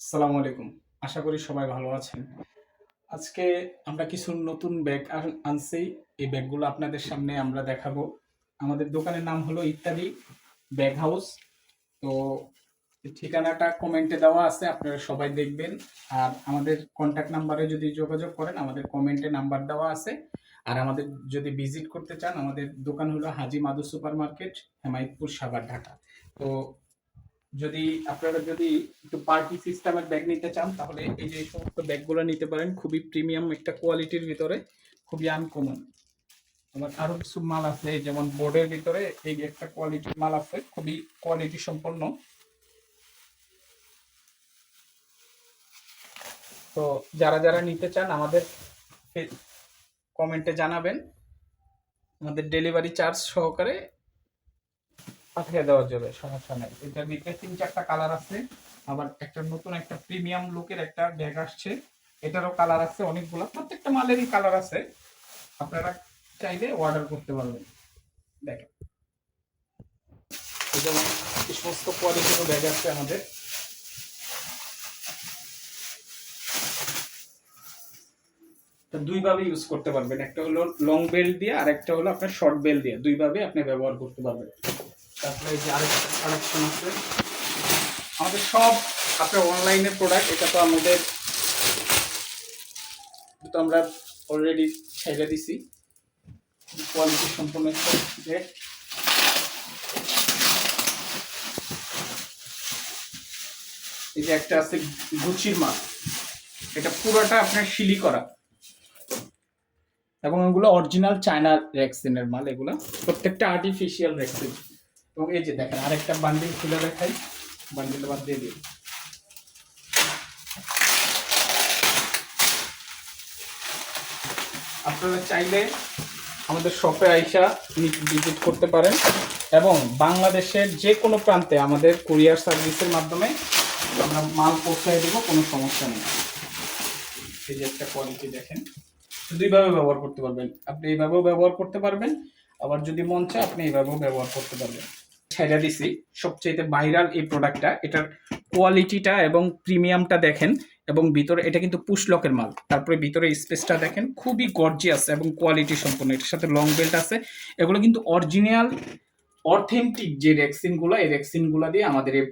আসসালামু আলাইকুম। আশা করি সবাই ভালো আছেন। আজকে আমরা কিছু নতুন ব্যাগ আনছি। এই ব্যাগগুলো আপনাদের সামনে আমরা দেখাবো। আমাদের দোকানের নাম হলো ইত্যাদি ব্যাগ হাউস। তো ঠিকানাটা কমেন্টে দেওয়া আছে, আপনারা সবাই দেখবেন। আর আমাদের কন্ট্যাক্ট নাম্বারে যদি যোগাযোগ করেন, আমাদের কমেন্টে নাম্বার দেওয়া আছে। আর আমাদের যদি ভিজিট করতে চান, আমাদের দোকান হলো হাজী মাদু সুপার মার্কেট, হেমায়েতপুর, সাভার, ঢাকা। তো আপনারা যদি একটু পার্টি সিস্টেমের ব্যাগ নিতে চান, তাহলে এই যে সমস্ত ব্যাগগুলো নিতে পারেন। খুবই প্রিমিয়াম একটা কোয়ালিটির ভিতরে, খুবই আনকমন। আবার আরো কিছু মাল আছে, যেমন বোর্ডের ভিতরে এই একটা কোয়ালিটির মাল আছে, খুবই কোয়ালিটি সম্পন্ন। তো যারা যারা নিতে চান আমাদের কমেন্টে জানাবেন, আমাদের ডেলিভারি চার্জ সহকারে পাঠিয়ে দেওয়া যাবে, সমস্যা নেই। এটার ভিতরে 3-4টা কালার আছে। আবার একটা নতুন একটা প্রিমিয়াম লুকের একটা ব্যাগ আসছে, এটারও কালার আছে অনেকগুলো। প্রত্যেকটা মালেরই কালার আছে, আপনারা চাইলে অর্ডার করতে পারবেন। দেখেন, যেমন এই সমস্ত কোয়ালিটির ব্যাগ আছে আমাদের। দুইভাবে ইউজ করতে পারবেন, একটা হলো লং বেল্ট দিয়ে আর একটা হলো আপনার শর্ট বেল্ট দিয়ে, দুইভাবে আপনি ব্যবহার করতে পারবেন। তারপরে এই যে আরেকটা কালেকশন আছে আমাদের, সব আপনার অনলাইনের প্রোডাক্ট। এটা তো আমরা অলরেডি ছেড়ে দিছি। কোয়ালিটি সম্পূর্ণ একটা ব্যাগ। এই যে একটা আছে গুচির মাল, এটা পুরোটা আপনার শিলি করা, এবং এগুলো অরিজিনাল চায়না রেক্সিনের মাল। এগুলো প্রত্যেকটা আর্টিফিশিয়াল রেক্সিন। এবং এই যে দেখেন, আরেকটা বান্ডিল খুলে দেখাই, বান্ডিল বাদ দিয়ে দিই। আপনারা চাইলে আমাদের শপে আইসা ভিজিট করতে পারেন, এবং বাংলাদেশের যে কোনো প্রান্তে আমাদের কুরিয়ার সার্ভিসের মাধ্যমে আমরা মাল পৌঁছায় দেবো, কোনো সমস্যা নেই। এই যে একটা কোয়ালিটি দেখেন, দুইভাবে ব্যবহার করতে পারবেন। আপনি এইভাবেও ব্যবহার করতে পারবেন, আবার যদি মন চায় আপনি এইভাবেও ব্যবহার করতে পারবেন। ছেড়ে দিছি সবচেয়ে ভাইরাল এই প্রোডাক্টটা, এটার কোয়ালিটিটা এবং প্রিমিয়ামটা দেখেন। এবং ভিতরে এটা কিন্তু পুশ লকের মাল, তারপরে ভিতরে স্পেসটা দেখেন, খুবই গর্জিয়াস এবং কোয়ালিটি সম্পন্ন। এটার সাথে লং বেল্ট আছে। এগুলো কিন্তু অরিজিনাল অথেন্টিক যে রেক্সিনগুলো, এই রেক্সিনগুলো দিয়ে আমাদের এই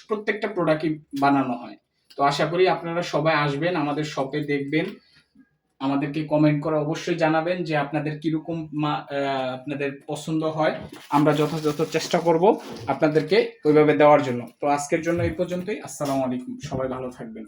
প্রত্যেকটা প্রোডাক্টই বানানো হয়। তো আশা করি আপনারা সবাই আসবেন, আমাদের শপে দেখবেন, আমাদেরকে কমেন্ট করে অবশ্যই জানাবেন যে আপনাদের কিরকম আপনাদের পছন্দ হয়। আমরা যথাযথ চেষ্টা করব আপনাদেরকে ওইভাবে দেওয়ার জন্য। তো আজকের জন্য এই পর্যন্তই। আসসালামু আলাইকুম, সবাই ভালো থাকবেন।